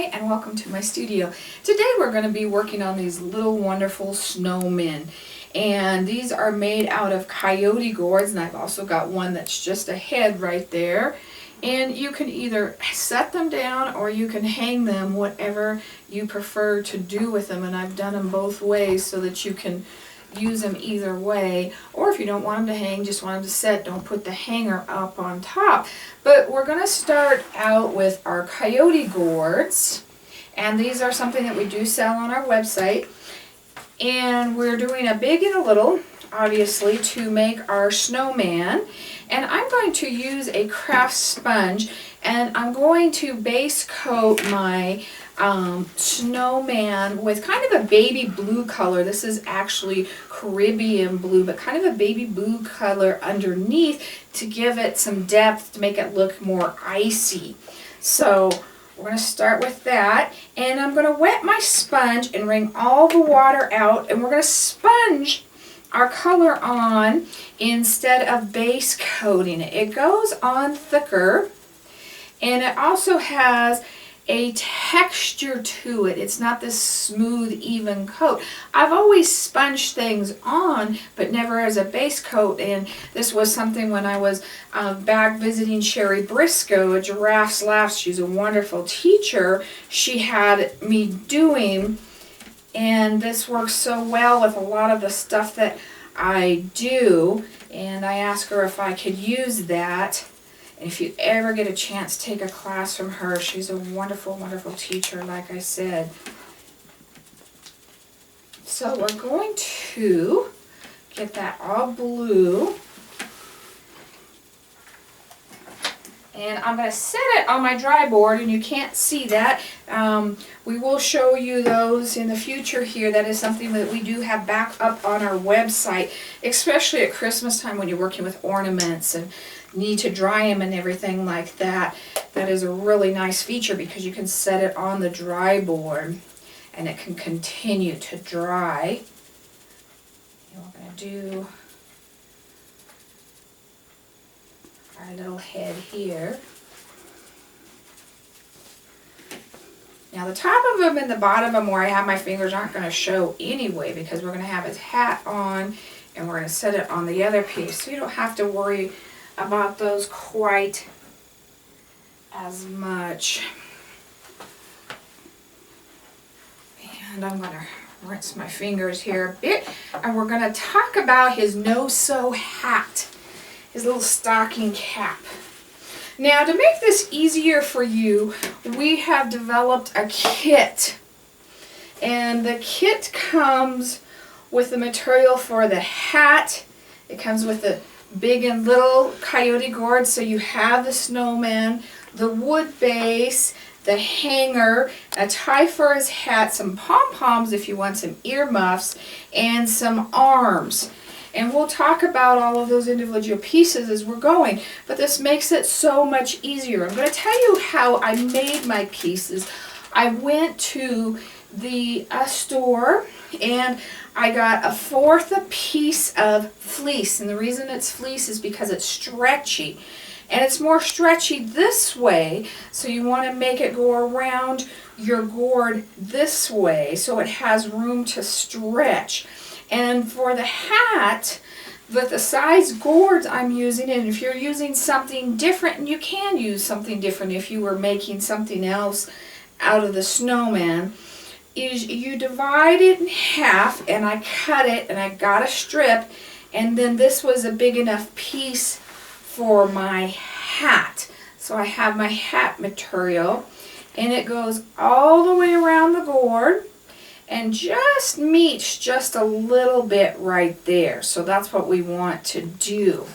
Joy and welcome to my studio. Today we're going to be working on these little wonderful snowmen, and these are made out of coyote gourds, and I've also got one that's just a head right there. And you can either set them down or you can hang them, whatever you prefer to do with them, and I've done them both ways so that you can use them either way. Or if you don't want them to hang, just want them to set, don't put the hanger up on top. But we're going to start out with our coyote gourds, and these are something that we do sell on our website, and we're doing a big and a little, obviously, to make our snowman. And I'm going to use a craft sponge, and I'm going to base coat my snowman with kind of a baby blue color. This is actually Caribbean blue, but kind of a baby blue color underneath to give it some depth, to make it look more icy. So we're going to start with that, and I'm going to wet my sponge and wring all the water out, and we're going to sponge our color on instead of base coating it. It goes on thicker, and it also has a texture to it. It's not this smooth, even coat. I've always sponged things on, but never as a base coat, and this was something when I was back visiting Sherry Briscoe at Giraffes Laughs. She's a wonderful teacher. She had me doing, and this works so well with a lot of the stuff that I do, and I asked her if I could use that. And if you ever get a chance, take a class from her. She's a wonderful, wonderful teacher, like I said. So we're going to get that all blue. And I'm going to set it on my dry board, and you can't see that. We will show you those in the future here. That is something that we do have back up on our website, especially at Christmas time when you're working with ornaments and need to dry them and everything like that. That is a really nice feature because you can set it on the dry board and it can continue to dry. And we're going to do our little head here. Now the top of them and the bottom of them where I have my fingers aren't going to show anyway, because we're going to have his hat on and we're going to set it on the other piece. So you don't have to worry about those quite as much. And I'm going to rinse my fingers here a bit, and we're going to talk about his no-sew hat, his little stocking cap. Now, to make this easier for you, we have developed a kit, and the kit comes with the material for the hat. It comes with the big and little coyote gourd, so you have the snowman, the wood base, the hanger, a tie for his hat, some pom-poms if you want some earmuffs, and some arms. And we'll talk about all of those individual pieces as we're going, but this makes it so much easier. I'm going to tell you how I made my pieces. I went to the store and I got 1/4 a piece of fleece, and the reason it's fleece is because it's stretchy, and it's more stretchy this way, so you want to make it go around your gourd this way so it has room to stretch. And for the hat, with the size gourds I'm using, and if you're using something different, and you can use something different if you were making something else out of the snowman, is you divide it in half, and I cut it, and I got a strip, and then this was a big enough piece for my hat. So I have my hat material, and it goes all the way around the gourd and just meets just a little bit right there. So that's what we want to do.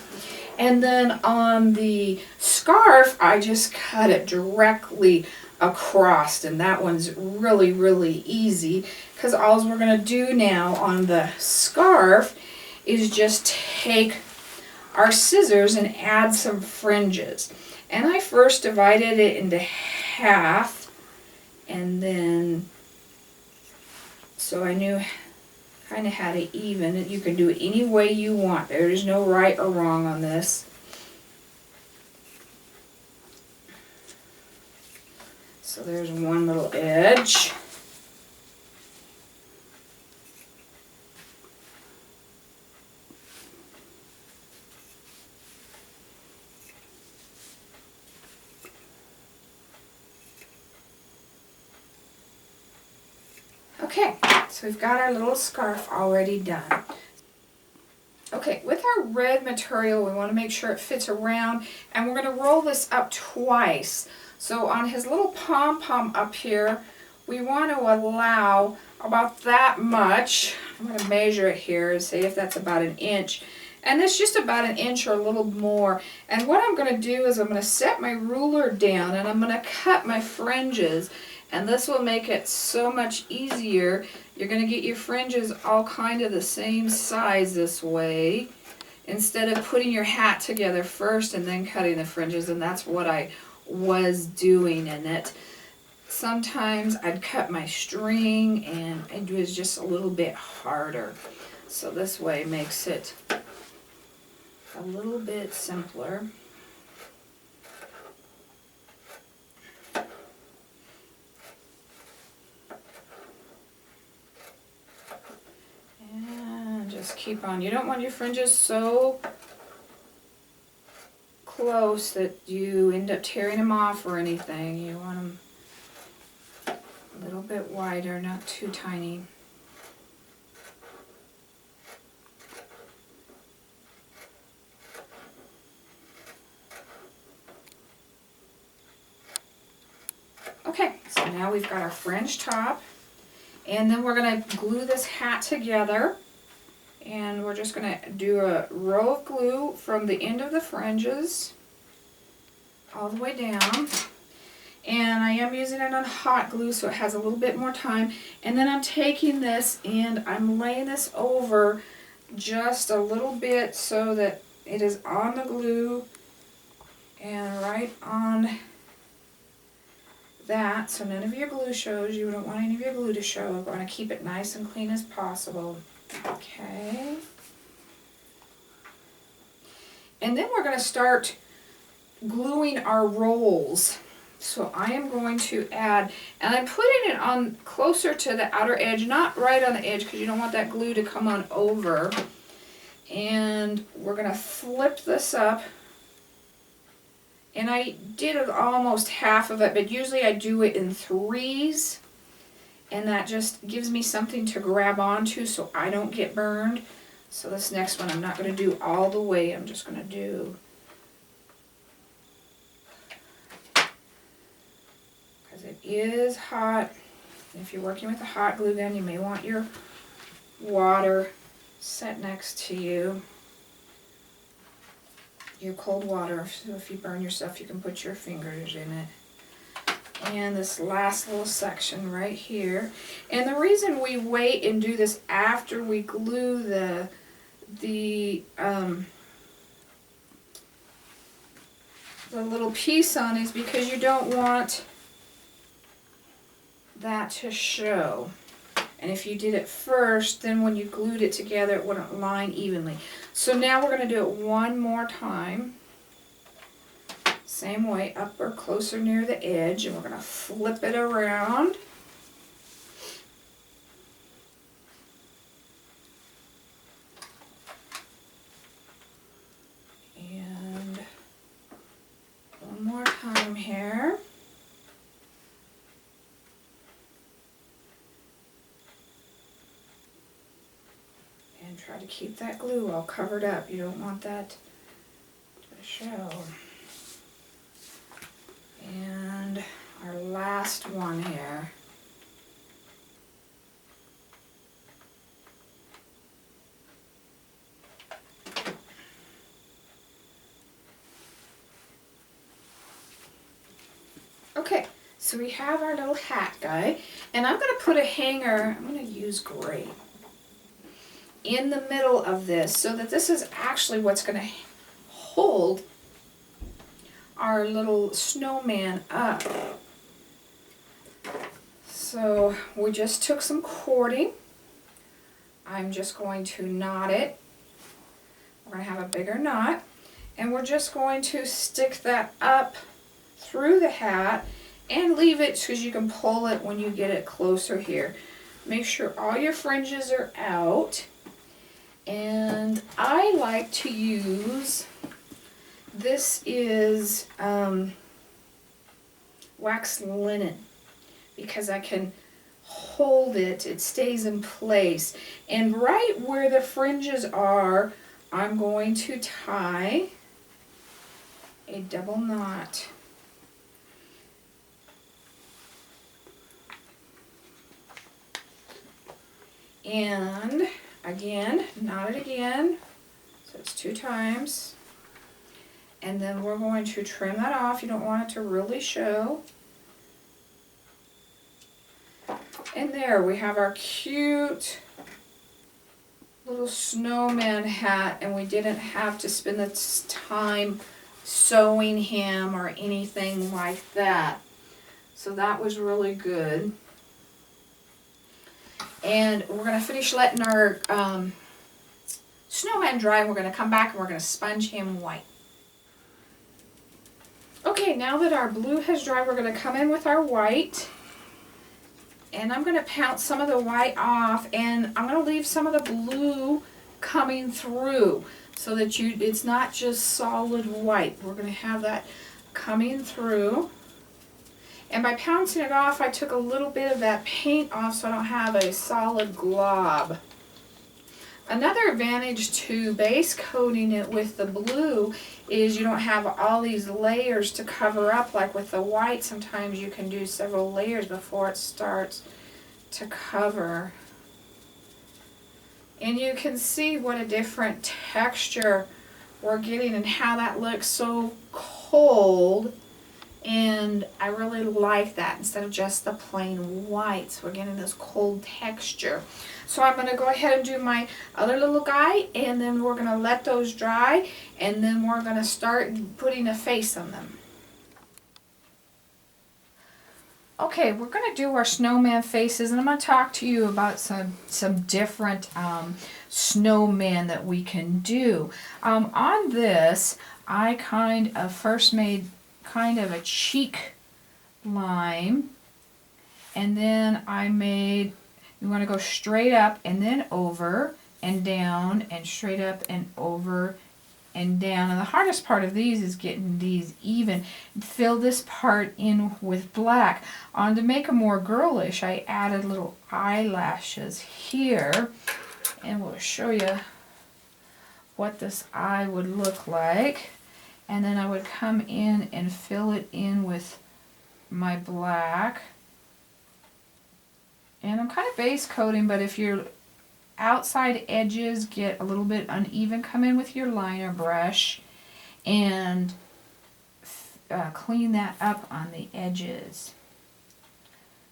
And then on the scarf, I just cut it directly across, and that one's really, really easy, because all we're going to do now on the scarf is just take our scissors and add some fringes. And I first divided it into half, and then so I knew kind of how to even it. You can do it any way you want. There is no right or wrong on this. So there's one little edge. Okay, so we've got our little scarf already done. Okay, with our red material, we want to make sure it fits around, and we're going to roll this up twice. So on his little pom-pom up here, we want to allow about that much. I'm going to measure it here and see if that's about 1 inch. And it's just about 1 inch or a little more. And what I'm going to do is I'm going to set my ruler down and I'm going to cut my fringes. And this will make it so much easier. You're going to get your fringes all kind of the same size this way, instead of putting your hat together first and then cutting the fringes. And that's what I was doing in it. Sometimes I'd cut my string and it was just a little bit harder. So this way makes it a little bit simpler. And just keep on. You don't want your fringes so close that you end up tearing them off or anything. You want them a little bit wider, not too tiny. Okay, so now we've got our fringe top, and then we're going to glue this hat together, and we're just going to do a row of glue from the end of the fringes all the way down. And I am using it on hot glue so it has a little bit more time. And then I'm taking this and I'm laying this over just a little bit so that it is on the glue and right on that, so none of your glue shows. You don't want any of your glue to show. We're going to keep it nice and clean as possible. Okay. And then we're going to start gluing our rolls. So I am going to add, and I'm putting it on closer to the outer edge, not right on the edge because you don't want that glue to come on over. And we're going to flip this up. And I did almost half of it, but usually I do it in 3s. And that just gives me something to grab onto so I don't get burned. So this next one I'm not going to do all the way. I'm just going to do, because it is hot. If you're working with a hot glue gun, you may want your water set next to you. Your cold water, so if you burn yourself, you can put your fingers in it. And this last little section right here. And the reason we wait and do this after we glue the little piece on is because you don't want that to show. And if you did it first, then when you glued it together, it wouldn't line evenly. So now we're going to do it one more time. Same way, up or closer near the edge, and we're going to flip it around. And one more time here. And try to keep that glue all covered up. You don't want that to show. And our last one here. Okay, so we have our little hat guy, and I'm going to put a hanger, I'm going to use gray, in the middle of this so that this is actually what's going to hold our little snowman up. So we just took some cording. I'm just going to knot it. We're going to have a bigger knot, and we're just going to stick that up through the hat, and leave it because you can pull it when you get it closer here. Make sure all your fringes are out. And I like to use, this is wax linen, because I can hold it, it stays in place. And right where the fringes are, I'm going to tie a double knot. And again, knot it again, so it's 2 times. And then we're going to trim that off. You don't want it to really show. And there we have our cute little snowman hat, and we didn't have to spend the time sewing him or anything like that. So that was really good. And we're going to finish letting our snowman dry. We're going to come back and we're going to sponge him white. Okay, now that our blue has dried, we're going to come in with our white. And I'm going to pounce some of the white off, and I'm going to leave some of the blue coming through so that it's not just solid white. We're going to have that coming through. And by pouncing it off, I took a little bit of that paint off so I don't have a solid glob. Another advantage to base coating it with the blue is you don't have all these layers to cover up like with the white. Sometimes you can do several layers before it starts to cover. And you can see what a different texture we're getting and how that looks so cold. And I really like that instead of just the plain white. So we're getting this cold texture. So I'm going to go ahead and do my other little guy, and then we're going to let those dry, and then we're going to start putting a face on them. Okay, we're going to do our snowman faces, and I'm going to talk to you about some different snowman that we can do. On this, I kind of first made kind of a cheek line, and then I made, you want to go straight up and then over and down and straight up and over and down. And the hardest part of these is getting these even. Fill this part in with black. To make them more girlish, I added little eyelashes here, and we'll show you what this eye would look like. And then I would come in and fill it in with my black. And I'm kind of base coating, but if your outside edges get a little bit uneven, come in with your liner brush and clean that up on the edges.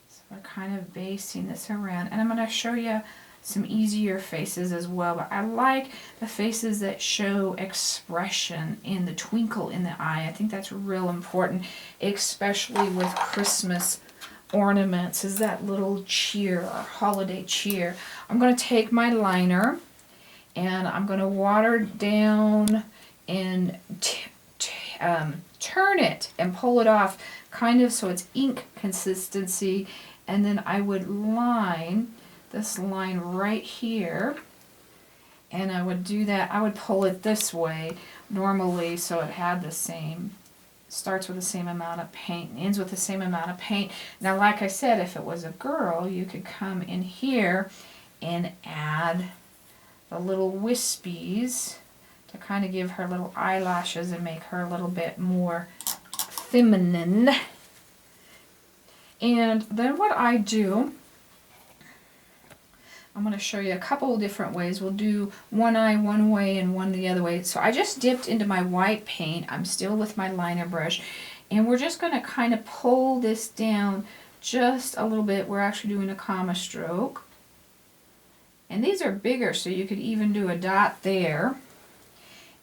So we're kind of basing this around. And I'm going to show you some easier faces as well, but I like the faces that show expression in the twinkle in the eye. I think that's real important, especially with Christmas ornaments, is that little cheer or holiday cheer. I'm going to take my liner and I'm going to water down and turn it and pull it off kind of so it's ink consistency, and then I would line this line right here, and I would do that. I would pull it this way normally so it had the same, starts with the same amount of paint and ends with the same amount of paint. Now, like I said, if it was a girl, you could come in here and add the little wispies to kind of give her little eyelashes and make her a little bit more feminine. And then what I do, I'm going to show you a couple of different ways. We'll do one eye one way and one the other way. So I just dipped into my white paint. I'm still with my liner brush. And we're just going to kind of pull this down just a little bit. We're actually doing a comma stroke. And these are bigger, so you could even do a dot there.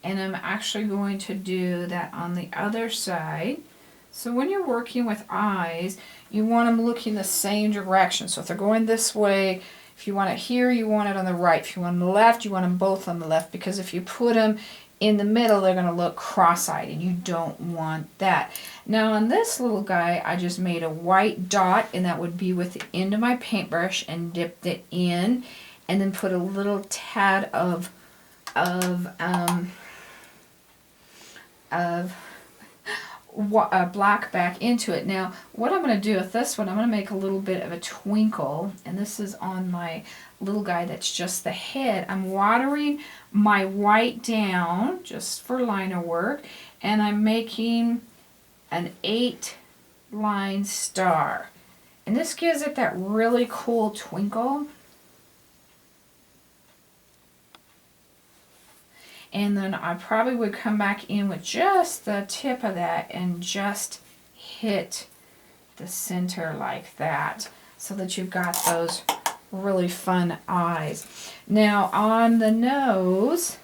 And I'm actually going to do that on the other side. So when you're working with eyes, you want them looking the same direction. So if they're going this way, if you want it here, you want it on the right. If you want them on the left, you want them both on the left. Because if you put them in the middle, they're going to look cross-eyed, and you don't want that. Now on this little guy, I just made a white dot, and that would be with the end of my paintbrush, and dipped it in, and then put a little tad of black back into it. Now, what I'm going to do with this one, I'm going to make a little bit of a twinkle, and this is on my little guy that's just the head. I'm watering my white down just for liner work, and I'm making an 8-line star. And this gives it that really cool twinkle. And then I probably would come back in with just the tip of that and just hit the center like that, so that you've got those really fun eyes. Now on the nose,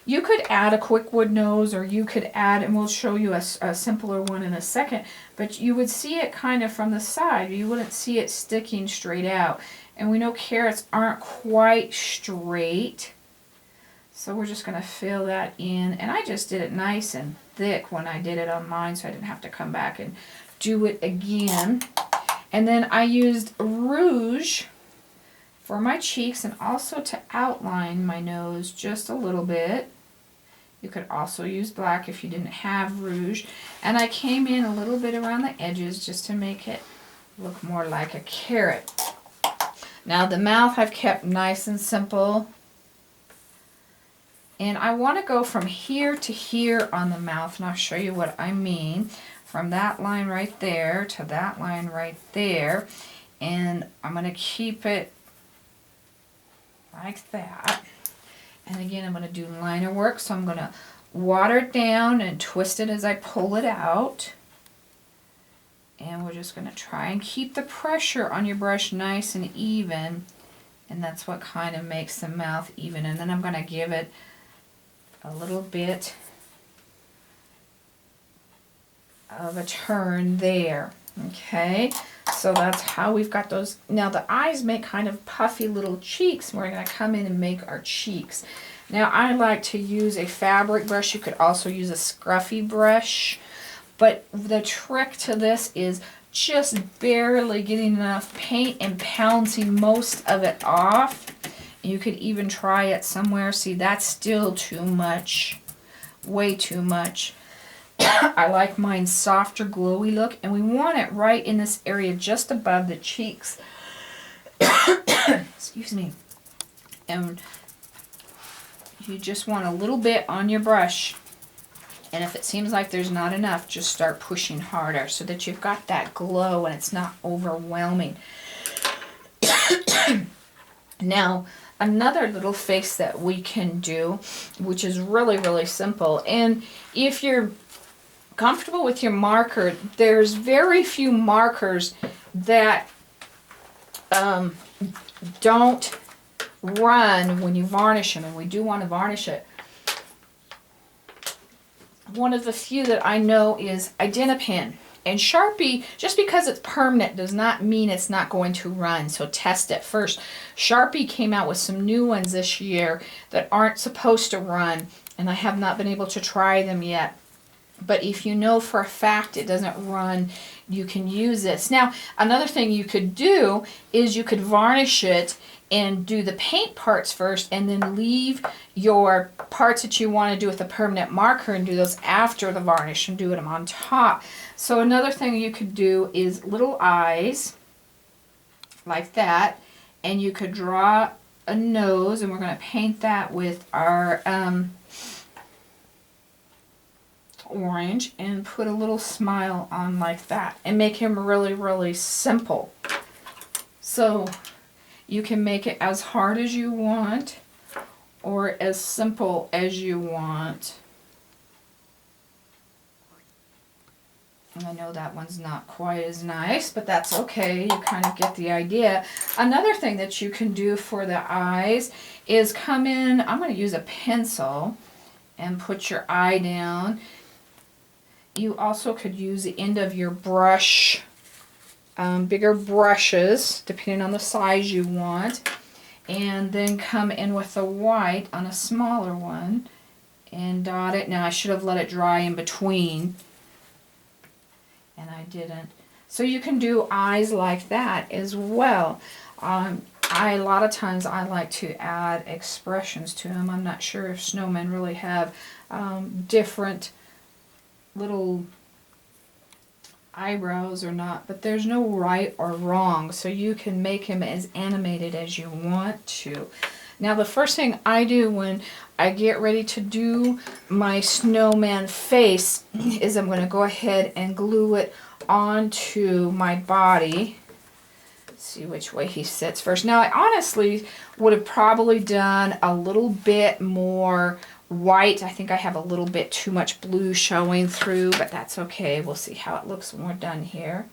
you could add a quick wood nose, or you could add, and we'll show you a simpler one in a second, but you would see it kind of from the side. You wouldn't see it sticking straight out. And we know carrots aren't quite straight. So we're just going to fill that in, and I just did it nice and thick when I did it on mine, so I didn't have to come back and do it again. And then I used rouge for my cheeks, and also to outline my nose just a little bit. You could also use black if you didn't have rouge. And I came in a little bit around the edges just to make it look more like a carrot. Now the mouth I've kept nice and simple. And I want to go from here to here on the mouth, and I'll show you what I mean. From that line right there to that line right there. And I'm going to keep it like that. And again, I'm going to do liner work, so I'm going to water it down and twist it as I pull it out. And we're just going to try and keep the pressure on your brush nice and even. And that's what kind of makes the mouth even. And then I'm going to give it a little bit of a turn there. Okay, so that's how we've got those. Now the eyes make kind of puffy little cheeks. We're going to come in and make our cheeks. Now I like to use a fabric brush. You could also use a scruffy brush, but the trick to this is just barely getting enough paint and pouncing most of it off. You could even try it somewhere. See, that's still too much, way too much. I like mine softer, glowy look, and we want it right in this area just above the cheeks. Excuse me. And you just want a little bit on your brush, and if it seems like there's not enough, just start pushing harder so that you've got that glow and it's not overwhelming. Now, another little face that we can do, which is really, really simple, and if you're comfortable with your marker, there's very few markers that don't run when you varnish them, and we do want to varnish it. One of the few that I know is Identipin. And Sharpie, just because it's permanent does not mean it's not going to run, so test it first. Sharpie came out with some new ones this year that aren't supposed to run, and I have not been able to try them yet. But if you know for a fact it doesn't run, you can use this. Now, another thing you could do is you could varnish it and do the paint parts first, and then leave your parts that you want to do with a permanent marker and do those after the varnish and do them on top. So another thing you could do is little eyes like that, and you could draw a nose, and we're going to paint that with our orange, and put a little smile on like that, and make him really, really simple. So you can make it as hard as you want or as simple as you want. And I know that one's not quite as nice, but that's okay. You kind of get the idea. Another thing that you can do for the eyes is come in, I'm going to use a pencil and put your eye down. You also could use the end of your brush, bigger brushes, depending on the size you want, and then come in with the white on a smaller one and dot it. Now I should have let it dry in between, and I didn't. So you can do eyes like that as well. A lot of times I like to add expressions to them. I'm not sure if snowmen really have different little eyebrows or not, but there's no right or wrong, so you can make him as animated as you want to. Now the first thing I do when I get ready to do my snowman face is I'm going to go ahead and glue it onto my body. See which way he sits first. Now I honestly would have probably done a little bit more white. I think I have a little bit too much blue showing through, but that's okay. We'll see how it looks when we're done here.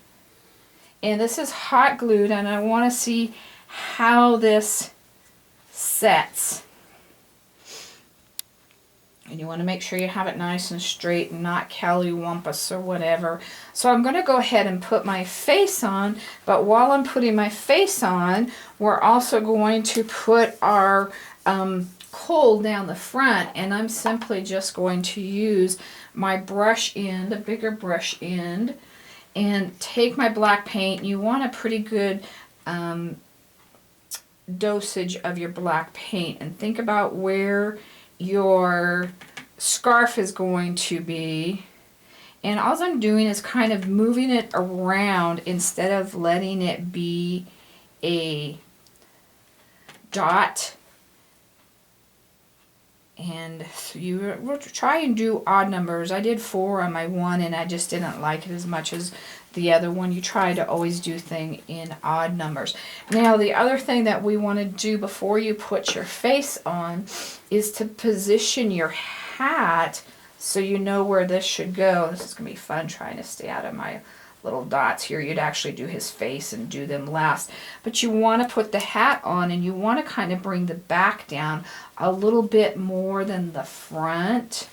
And this is hot glued, and I want to see how this sets. And you want to make sure you have it nice and straight and not callywumpus or whatever. So I'm going to go ahead and put my face on, but while I'm putting my face on, we're also going to put our kohl down the front, and I'm simply just going to use my brush end, a bigger brush end, and take my black paint. You want a pretty good dosage of your black paint, and think about where your scarf is going to be, and all I'm doing is kind of moving it around instead of letting it be a dot. And you will try and do odd numbers. I did 4 on my one, and I just didn't like it as much as the other one. You try to always do things in odd numbers. Now the other thing that we want to do before you put your face on is to position your hat so you know where this should go. This is going to be fun trying to stay out of my little dots here. You'd actually do his face and do them last. But you want to put the hat on, and you want to kind of bring the back down a little bit more than the front.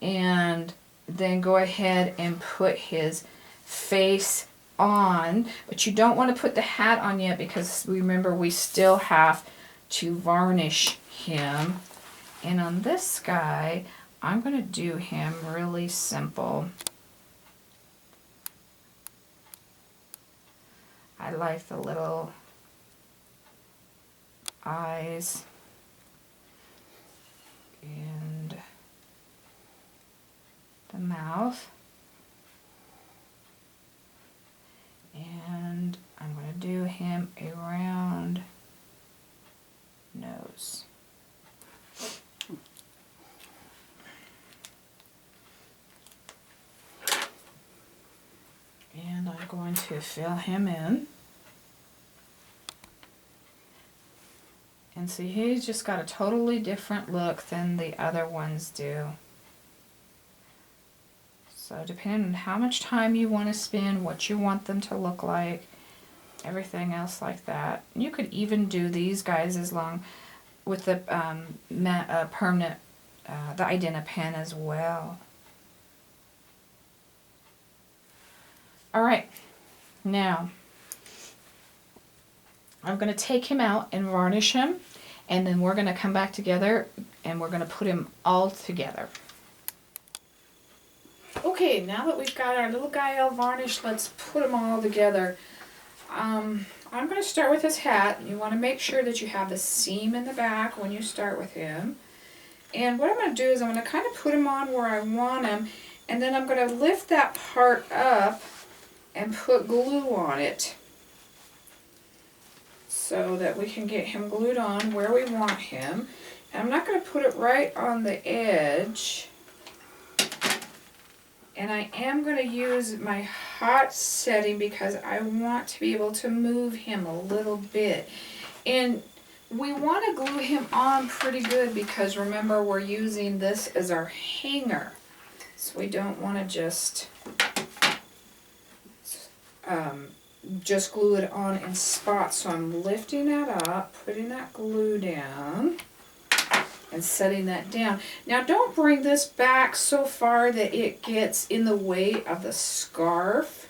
And then go ahead and put his face on. But you don't want to put the hat on yet, because remember we still have to varnish him. And on this guy, I'm going to do him really simple. I like the little eyes and the mouth. And I'm going to do him a round nose. And I'm going to fill him in. And see, he's just got a totally different look than the other ones do. So depending on how much time you want to spend, what you want them to look like, everything else like that. You could even do these guys as long with the permanent, the Identa pen as well. Alright, now I'm going to take him out and varnish him, and then we're going to come back together and we're going to put him all together. Okay, now that we've got our little guy all varnished, let's put them all together. I'm going to start with his hat. You want to make sure that you have the seam in the back when you start with him. And what I'm going to do is I'm going to kind of put him on where I want him, and then I'm going to lift that part up and put glue on it so that we can get him glued on where we want him. And I'm not going to put it right on the edge. And I am going to use my hot setting because I want to be able to move him a little bit. And we want to glue him on pretty good because remember we're using this as our hanger. So we don't want to just glue it on in spots. So I'm lifting that up, putting that glue down, and setting that down. Now don't bring this back so far that it gets in the way of the scarf.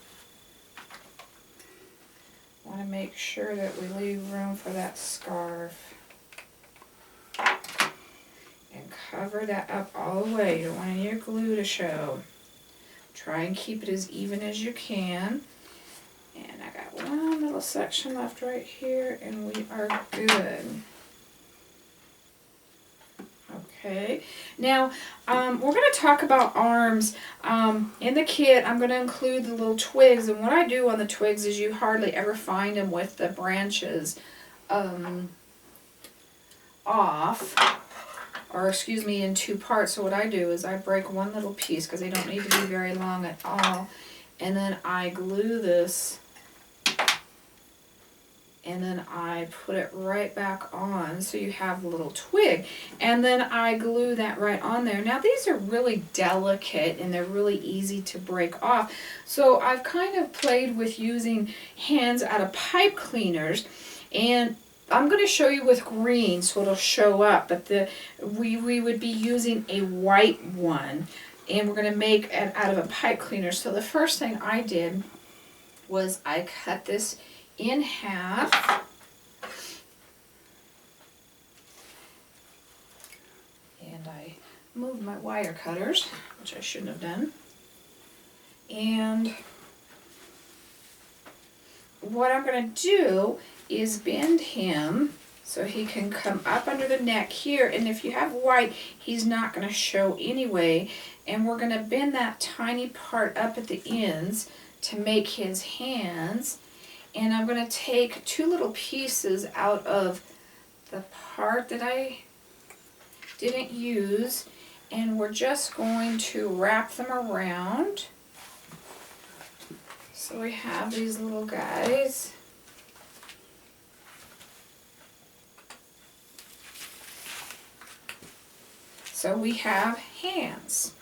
Want to make sure that we leave room for that scarf. And cover that up all the way. You don't want any of your glue to show. Try and keep it as even as you can. And I got one little section left right here, and we are good. Okay, now we're going to talk about arms. In the kit, I'm going to include the little twigs, and what I do on the twigs is you hardly ever find them with the branches off, or excuse me, in two parts. So what I do is I break one little piece, because they don't need to be very long at all, and then I glue this, and then I put it right back on, so you have a little twig, and then I glue that right on there. Now these are really delicate and they're really easy to break off, so I've kind of played with using hands out of pipe cleaners, and I'm going to show you with green so it'll show up, but we would be using a white one, and we're going to make it out of a pipe cleaner. So the first thing I did was I cut this in half, and I moved my wire cutters, which I shouldn't have done, and what I'm going to do is bend him so he can come up under the neck here, and if you have white, he's not going to show anyway, and we're going to bend that tiny part up at the ends to make his hands. And I'm going to take two little pieces out of the part that I didn't use, and we're just going to wrap them around. So we have these little guys. So we have hands.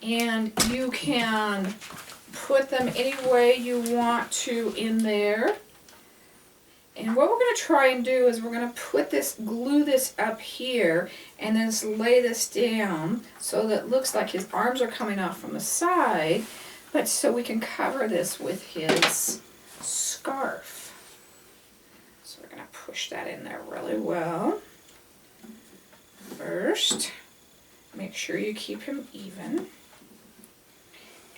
And you can put them any way you want to in there. And what we're going to try and do is we're going to glue this up here, and then just lay this down so that it looks like his arms are coming off from the side, but so we can cover this with his scarf. So we're going to push that in there really well. First, make sure you keep him even.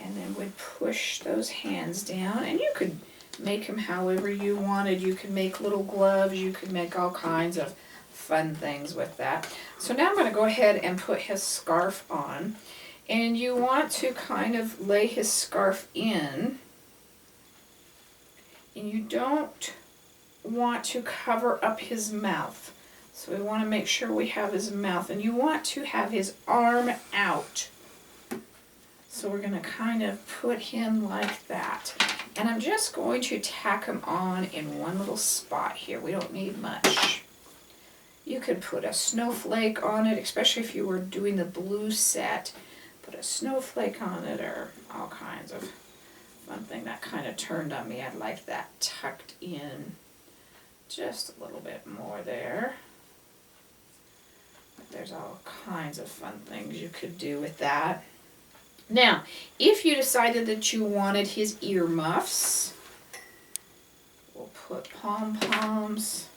And then we'd push those hands down, and you could make them however you wanted. You could make little gloves, you could make all kinds of fun things with that. So now I'm going to go ahead and put his scarf on, and you want to kind of lay his scarf in, and you don't want to cover up his mouth. So we want to make sure we have his mouth, and you want to have his arm out. So we're going to kind of put him like that. And I'm just going to tack him on in one little spot here. We don't need much. You could put a snowflake on it, especially if you were doing the blue set. Put a snowflake on it, or all kinds of fun thing. That kind of turned on me. I'd like that tucked in just a little bit more there. But there's all kinds of fun things you could do with that. Now, if you decided that you wanted his earmuffs, we'll put pom-poms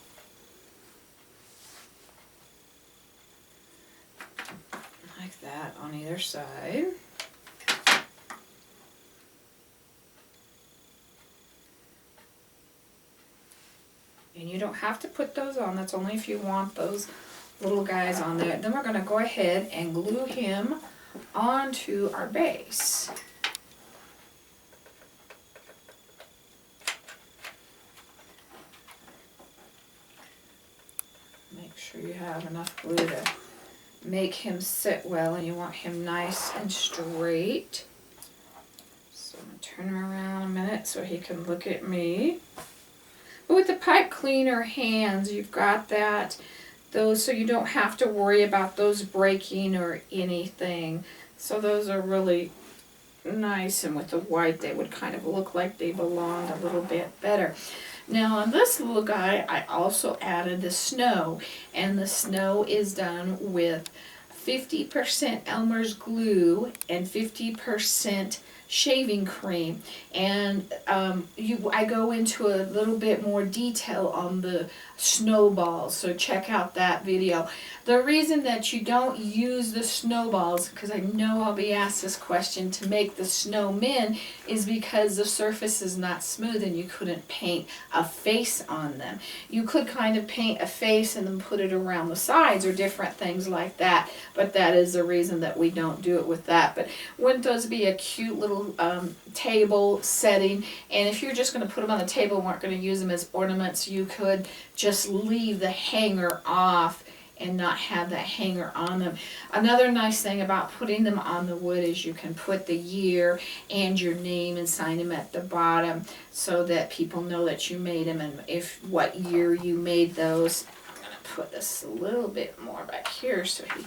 like that on either side. And you don't have to put those on, that's only if you want those little guys on there. Then we're going to go ahead and glue him onto our base. Make sure you have enough glue to make him sit well, and you want him nice and straight. So I'm going to turn him around a minute so he can look at me. But with the pipe cleaner hands, you've got those, so you don't have to worry about those breaking or anything. So those are really nice, and with the white they would kind of look like they belonged a little bit better. Now on this little guy I also added the snow, and the snow is done with 50% Elmer's glue and 50% shaving cream, and I go into a little bit more detail on the snowballs, so check out that video. The reason that you don't use the snowballs, because I know I'll be asked this question, to make the snowmen, is because the surface is not smooth and you couldn't paint a face on them. You could kind of paint a face and then put it around the sides or different things like that, but that is the reason that we don't do it with that. But wouldn't those be a cute little table setting? And if you're just going to put them on the table and weren't going to use them as ornaments, you could just leave the hanger off and not have that hanger on them. Another nice thing about putting them on the wood is you can put the year and your name and sign them at the bottom so that people know that you made them and if what year you made those. I'm going to put this a little bit more back here so he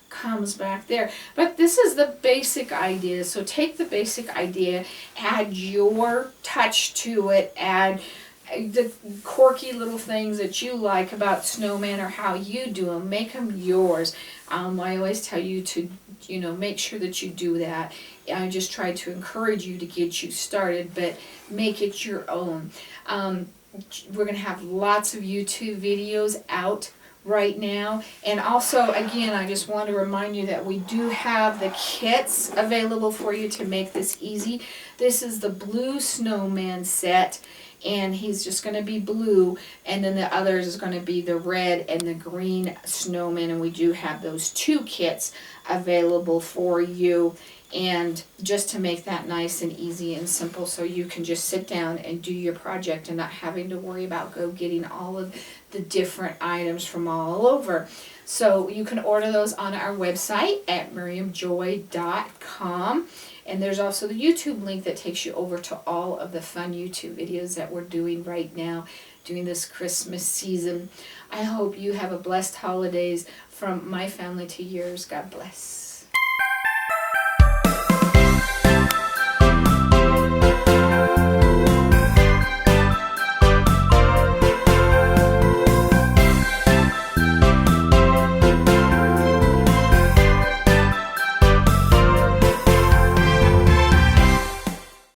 comes back there. But this is the basic idea. So take the basic idea, add your touch to it, add the quirky little things that you like about snowman or how you do them, make them yours. I always tell you to, make sure that you do that. I just try to encourage you to get you started, but make it your own. We're going to have lots of YouTube videos out right now, and also again I just want to remind you that we do have the kits available for you to make this easy. This is the blue snowman set, and he's just going to be blue, and then the others is going to be the red and the green snowman, and we do have those two kits available for you, and just to make that nice and easy and simple so you can just sit down and do your project and not having to worry about getting all of the different items from all over. So you can order those on our website at miriamjoy.com. And there's also the YouTube link that takes you over to all of the fun YouTube videos that we're doing right now during this Christmas season. I hope you have a blessed holidays from my family to yours. God bless.